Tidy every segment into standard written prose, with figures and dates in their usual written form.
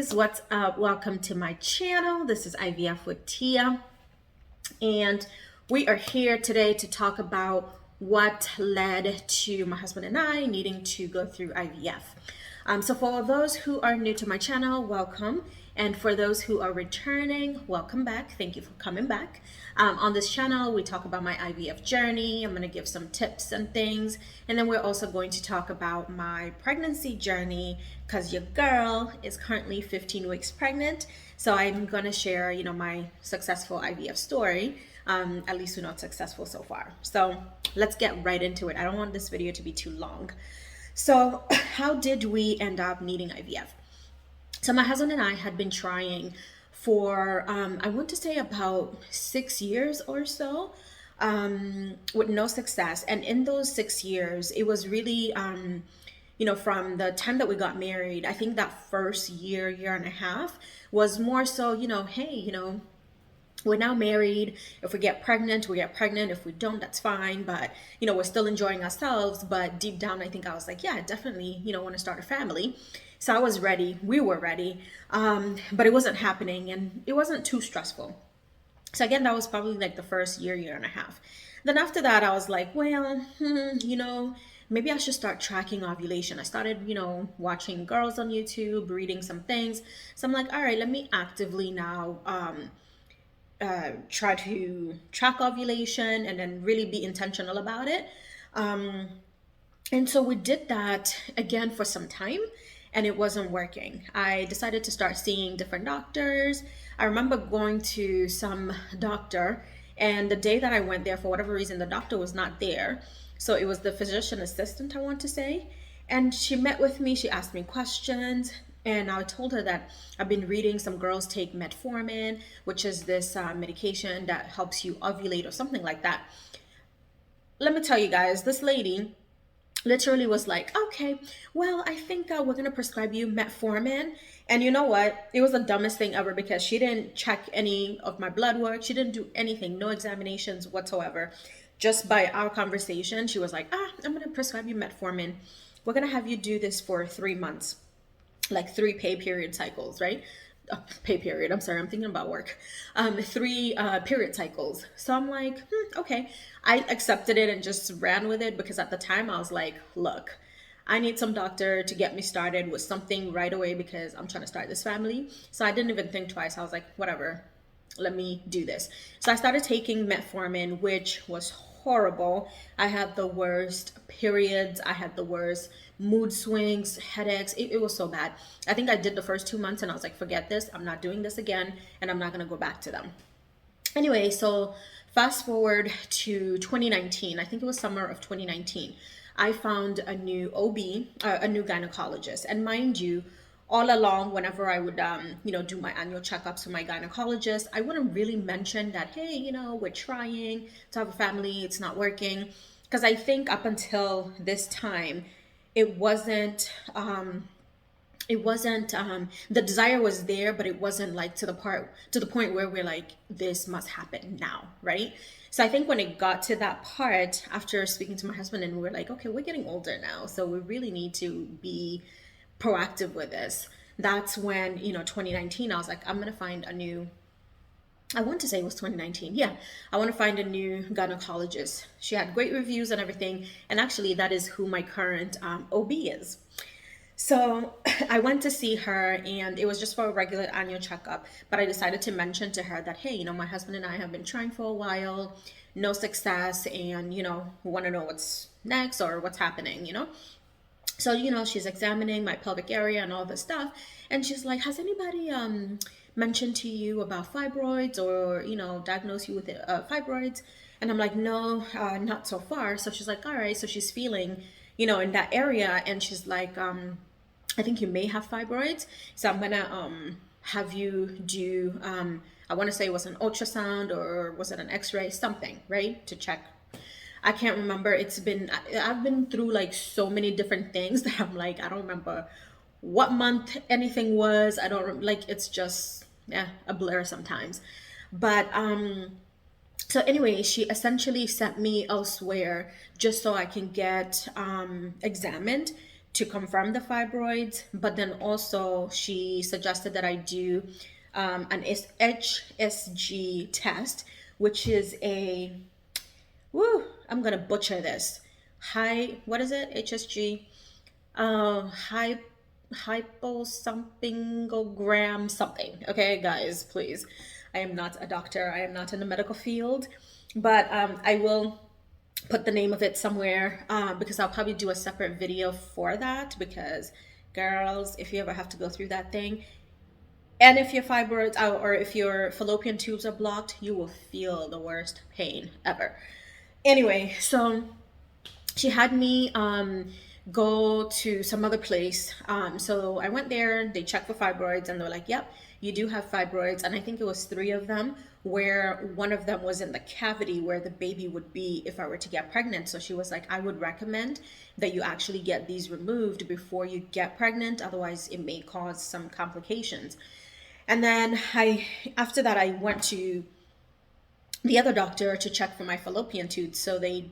guys, what's up? Welcome to my channel. This is IVF with Tia, and we are here today to talk about what led to my husband and I needing to go through IVF. So for those who are new to my channel, welcome. And for those who are returning, welcome back. Thank you for coming back. On this channel, we talk about my IVF journey. I'm going to give some tips and things. And then we're also going to talk about my pregnancy journey because your girl is currently 15 weeks pregnant. So I'm going to share, my successful IVF story. At least we're not successful so far. So let's get right into it. I don't want this video to be too long. So how did we end up needing IVF? So my husband and I had been trying for, I want to say about 6 years or so, with no success. And in those 6 years, it was really, from the time that we got married, I think that first year and a half was more so, hey, we're now married. If we get pregnant, we get pregnant. If we don't, that's fine. But, we're still enjoying ourselves. But deep down, I think I was like, yeah, I definitely, want to start a family. So I was ready. We were ready. But it wasn't happening and it wasn't too stressful. So again, that was probably like the first year and a half. Then after that, I was like, well, maybe I should start tracking ovulation. I started, watching girls on YouTube, reading some things. So I'm like, all right, let me actively now, try to track ovulation and then really be intentional about it. And so we did that again for some time and it wasn't working. I decided to start seeing different doctors. I remember going to some doctor, and the day that I went there, for whatever reason, the doctor was not there. So it was the physician assistant, I want to say. And she met with me, she asked me questions. And I told her that I've been reading some girls take metformin, which is this medication that helps you ovulate or something like that. Let me tell you guys, this lady literally was like, okay, well, I think we're going to prescribe you metformin. And you know what? It was the dumbest thing ever because she didn't check any of my blood work. She didn't do anything, no examinations whatsoever. Just by our conversation, she was like, I'm going to prescribe you metformin. We're going to have you do this for 3 months. Like 3 pay period cycles, right? Pay period. I'm sorry, I'm thinking about work. 3 period cycles. So I'm like, okay. I accepted it and just ran with it because at the time I was like, look, I need some doctor to get me started with something right away because I'm trying to start this family. So I didn't even think twice. I was like, whatever, let me do this. So I started taking metformin, which was horrible. I had the worst periods. I had the worst mood swings, headaches. It was so bad. I think I did the first 2 months and I was like, forget this. I'm not doing this again and I'm not going to go back to them. Anyway, so fast forward to 2019. I think it was summer of 2019. I found a new OB, a new gynecologist. And mind you, all along, whenever I would, do my annual checkups with my gynecologist, I wouldn't really mention that, hey, we're trying to have a family, it's not working. Because I think up until this time, it wasn't, the desire was there, but it wasn't like to the point where we're like, this must happen now, right? So I think when it got to that part, after speaking to my husband and we were like, okay, we're getting older now, so we really need to be proactive with this. That's when 2019, I was like, I'm gonna find a new, I want to say it was 2019. Yeah, I want to find a new gynecologist. She had great reviews and everything, and actually that is who my current OB is. So I went to see her and it was just for a regular annual checkup, but I decided to mention to her that, hey, my husband and I have been trying for a while, no success, and we want to know what's next or what's happening. So, she's examining my pelvic area and all this stuff. And she's like, has anybody mentioned to you about fibroids or, diagnosed you with fibroids? And I'm like, no, not so far. So she's like, all right. So she's feeling, in that area. And she's like, I think you may have fibroids. So I'm going to have you do, I want to say it was an ultrasound or was it an x-ray, something, right? To check. I can't remember. I've been through like so many different things that I'm like, I don't remember what month anything was. I don't like, it's just, a blur sometimes. But, so anyway, she essentially sent me elsewhere just so I can get examined to confirm the fibroids, but then also she suggested that I do an HSG test, which is a, woo, I'm gonna butcher this. What is it? HSG, hy, hypo something something. Okay, guys, please. I am not a doctor. I am not in the medical field, but I will put the name of it somewhere because I'll probably do a separate video for that because girls, if you ever have to go through that thing, and if your fibroids or if your fallopian tubes are blocked, you will feel the worst pain ever. Anyway, so she had me go to some other place. So I went there, they checked for fibroids, and they're like, yep, you do have fibroids. And I think it was three of them, where one of them was in the cavity where the baby would be if I were to get pregnant. So she was like, I would recommend that you actually get these removed before you get pregnant. Otherwise, it may cause some complications. And then after that, I went to the other doctor to check for my fallopian tubes. So they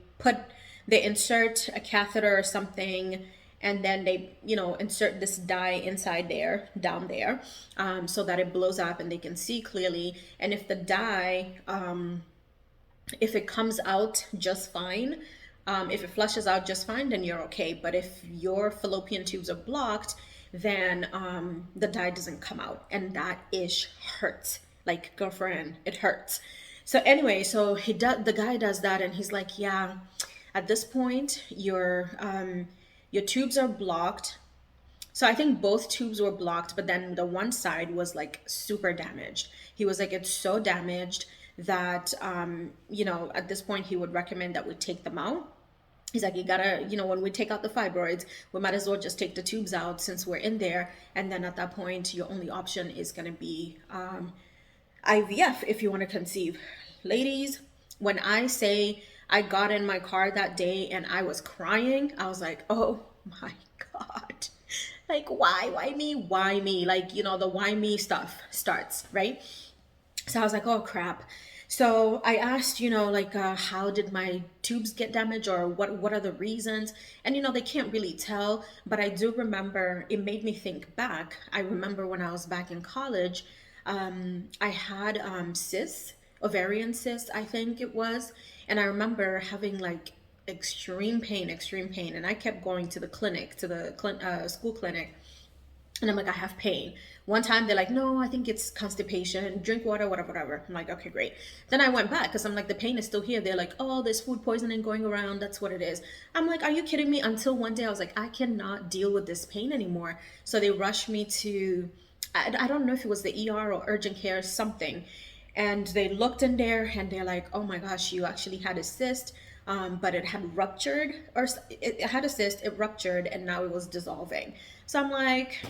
insert a catheter or something, and then they, insert this dye inside there, down there, so that it blows up and they can see clearly. And if the dye, if it comes out just fine, if it flushes out just fine, then you're okay. But if your fallopian tubes are blocked, then the dye doesn't come out, and that ish hurts. Like, girlfriend, it hurts. So anyway, so the guy does that, and he's like, yeah, at this point, your tubes are blocked. So I think both tubes were blocked, but then the one side was like super damaged. He was like, it's so damaged that, at this point, he would recommend that we take them out. He's like, you gotta, when we take out the fibroids, we might as well just take the tubes out since we're in there. And then at that point, your only option is gonna be IVF if you want to conceive. Ladies, when I say I got in my car that day and I was crying, I was like, oh my God. Like, why? Why me? Why me? Like, the why me stuff starts, right? So I was like, oh crap. So I asked, how did my tubes get damaged, or what are the reasons? And, they can't really tell, but I do remember, it made me think back. I remember when I was back in college, I had cysts, ovarian cysts, I think it was. And I remember having like extreme pain. And I kept going to the clinic, to the school clinic. And I'm like, I have pain. One time they're like, no, I think it's constipation. Drink water, whatever. I'm like, okay, great. Then I went back because I'm like, the pain is still here. They're like, oh, there's food poisoning going around. That's what it is. I'm like, are you kidding me? Until one day I was like, I cannot deal with this pain anymore. So they rushed me to, I don't know if it was the ER or urgent care or something. And they looked in there and they're like, oh my gosh, you actually had a cyst. But it had ruptured, or it had a cyst, it ruptured, and now it was dissolving. So I'm like,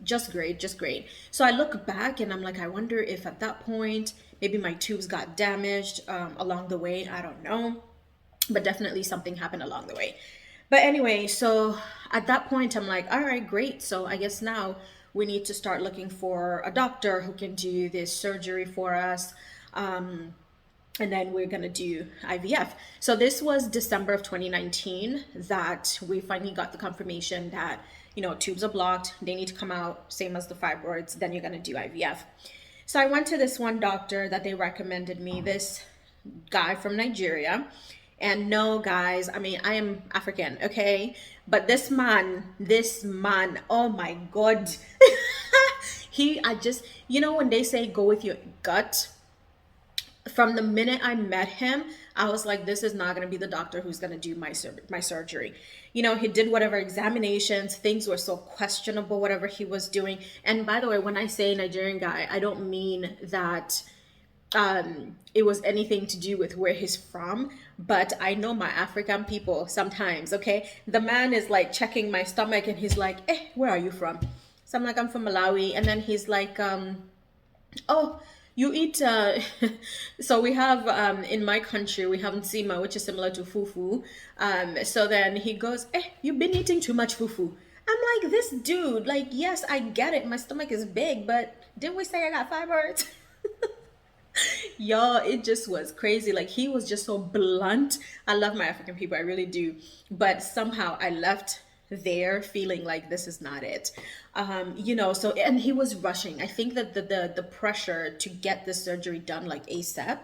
just great. So I look back and I'm like, I wonder if at that point, maybe my tubes got damaged along the way. I don't know, but definitely something happened along the way. But anyway, so at that point, I'm like, all right, great. So I guess now we need to start looking for a doctor who can do this surgery for us. And then we're going to do IVF. So this was December of 2019 that we finally got the confirmation that, tubes are blocked. They need to come out, same as the fibroids. Then you're going to do IVF. So I went to this one doctor that they recommended me, this guy from Nigeria. And no, guys, I mean, I am African, okay? But this man, oh my God. When they say go with your gut, from the minute I met him, I was like, this is not going to be the doctor who's going to do my surgery. He did whatever examinations, things were so questionable, whatever he was doing. And by the way, when I say Nigerian guy, I don't mean that it was anything to do with where he's from, but I know my African people sometimes, okay? The man is like checking my stomach and he's like, where are you from? So I'm like, I'm from Malawi. And then he's like, oh, you eat, so we have, in my country, we have nsima, which is similar to fufu. So then he goes, you've been eating too much fufu. I'm like, this dude, like, yes, I get it. My stomach is big, but didn't we say I got fibroids? Y'all, it just was crazy. Like, he was just so blunt. I love my African people, I really do. But somehow I left there feeling like this is not it. You know, so, and he was rushing. I think that the pressure to get this surgery done like ASAP,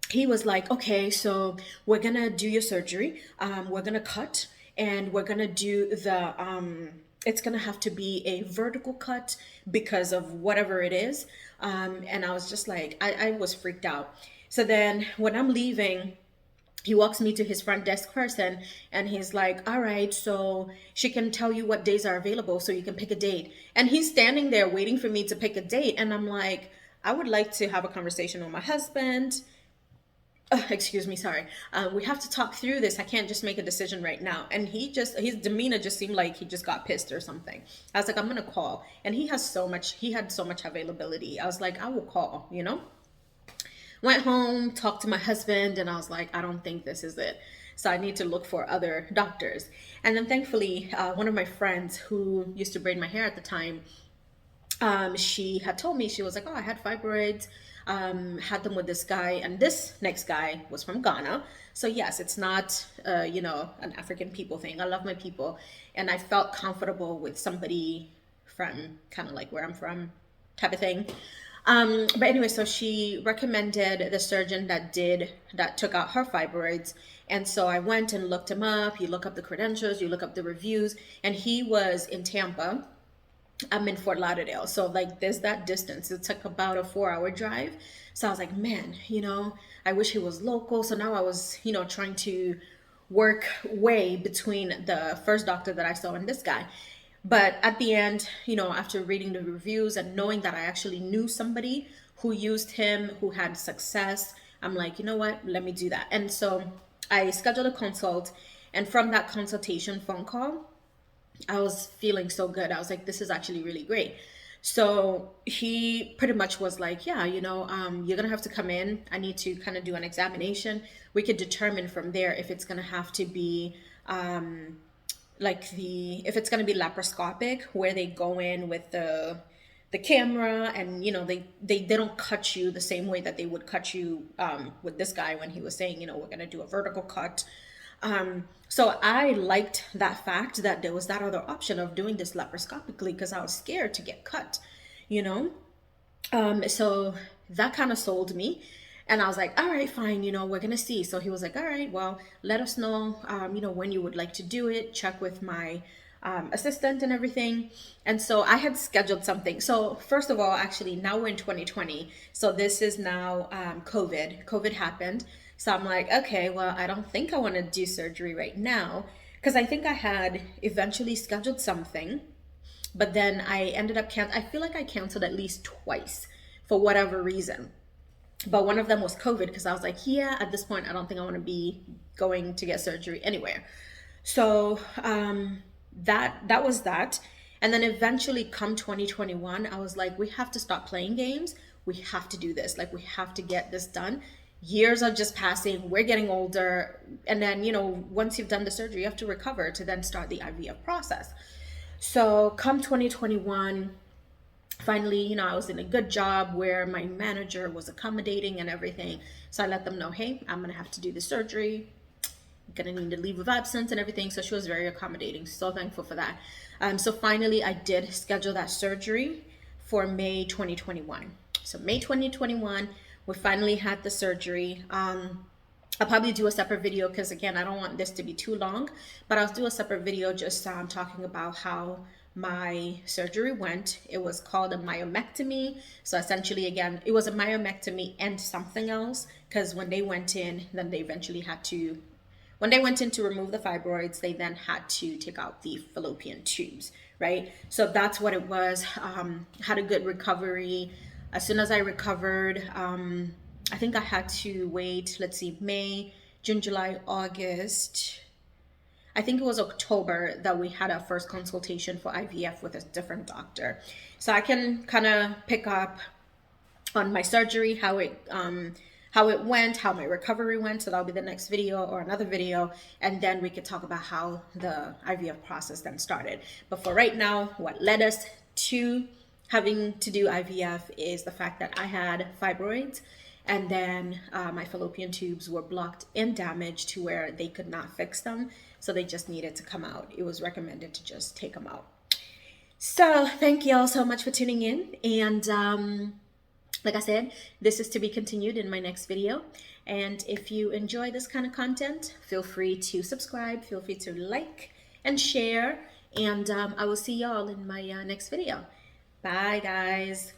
he was like, okay, so we're gonna do your surgery. We're gonna cut, and we're gonna do the it's gonna have to be a vertical cut because of whatever it is. And I was just like, I was freaked out. So then when I'm leaving, he walks me to his front desk person, and he's like, all right, so she can tell you what days are available so you can pick a date. And he's standing there waiting for me to pick a date, and I'm like, I would like to have a conversation with my husband. Excuse me, sorry. We have to talk through this. I can't just make a decision right now. And his demeanor just seemed like he just got pissed or something. I was like, I'm gonna call. And he had so much availability. I was like, I will call, you know? Went home, talked to my husband, and I was like, I don't think this is it. So I need to look for other doctors. And then thankfully, one of my friends who used to braid my hair at the time, she had told me, she was like, oh, I had fibroids, had them with this guy, and this next guy was from Ghana. So yes, it's not, you know, an African people thing. I love my people. And I felt comfortable with somebody from kind of like where I'm from type of thing. But anyway, so she recommended the surgeon that took out her fibroids. And so I went and looked him up. You look up the credentials, you look up the reviews, and he was in Tampa. I'm in Fort Lauderdale. So like there's that distance. It's like about a 4-hour drive. So I was like, man, you know, I wish he was local. So now I was, you know, trying to work way between the first doctor that I saw and this guy. But at the end, you know, after reading the reviews and knowing that I actually knew somebody who used him, who had success, I'm like, you know what, let me do that. And so I scheduled a consult. And from that consultation phone call, I was feeling so good. I was like, this is actually really great. So he pretty much was like, yeah, you know, you're going to have to come in. I need to kind of do an examination. We could determine from there if it's going to have to be if it's going to be laparoscopic, where they go in with the camera, and you know they don't cut you the same way that they would cut you with this guy when he was saying, you know, we're going to do a vertical cut. So I liked that fact that there was that other option of doing this laparoscopically, because I was scared to get cut, you know. So that kind of sold me. And I was like, all right, fine, you know, we're going to see. So he was like, all right, well, let us know, you know, when you would like to do it, check with my assistant and everything. And so I had scheduled something. So first of all, actually, now we're in 2020. So this is now COVID happened. So I'm like, okay, well, I don't think I want to do surgery right now, because I think I had eventually scheduled something, but then I ended up I feel like I canceled at least twice for whatever reason. But one of them was COVID, because I was like, yeah, at this point, I don't think I want to be going to get surgery anywhere. So that was that. And then eventually come 2021, I was like, we have to stop playing games. We have to do this. Like, we have to get this done. Years are just passing. We're getting older. And then, you know, once you've done the surgery, you have to recover to then start the IVF process. So come 2021, finally, you know, I was in a good job where my manager was accommodating and everything. So I let them know, hey, I'm going to have to do the surgery. I'm going to need a leave of absence and everything. So she was very accommodating. So thankful for that. So finally, I did schedule that surgery for May 2021. So May 2021, we finally had the surgery. I'll probably do a separate video, because again, I don't want this to be too long, but I'll do a separate video just talking about how my surgery went. It was called a myomectomy. So essentially, again, it was a myomectomy and something else, because when they went in, then they eventually had to, when they went in to remove the fibroids, they then had to take out the fallopian tubes, right? So that's what it was. Had a good recovery. As soon as I recovered, I think I had to wait, let's see, May, June, July, August. I think it was October that we had our first consultation for IVF with a different doctor. So I can kind of pick up on my surgery, how it went, how my recovery went. So that'll be the next video or another video. And then we could talk about how the IVF process then started. But for right now, what led us to having to do IVF is the fact that I had fibroids. And then my fallopian tubes were blocked and damaged to where they could not fix them. So they just needed to come out. It was recommended to just take them out. So thank you all so much for tuning in. And like I said, this is to be continued in my next video. And if you enjoy this kind of content, feel free to subscribe, feel free to like and share. And I will see y'all in my next video. Bye, guys.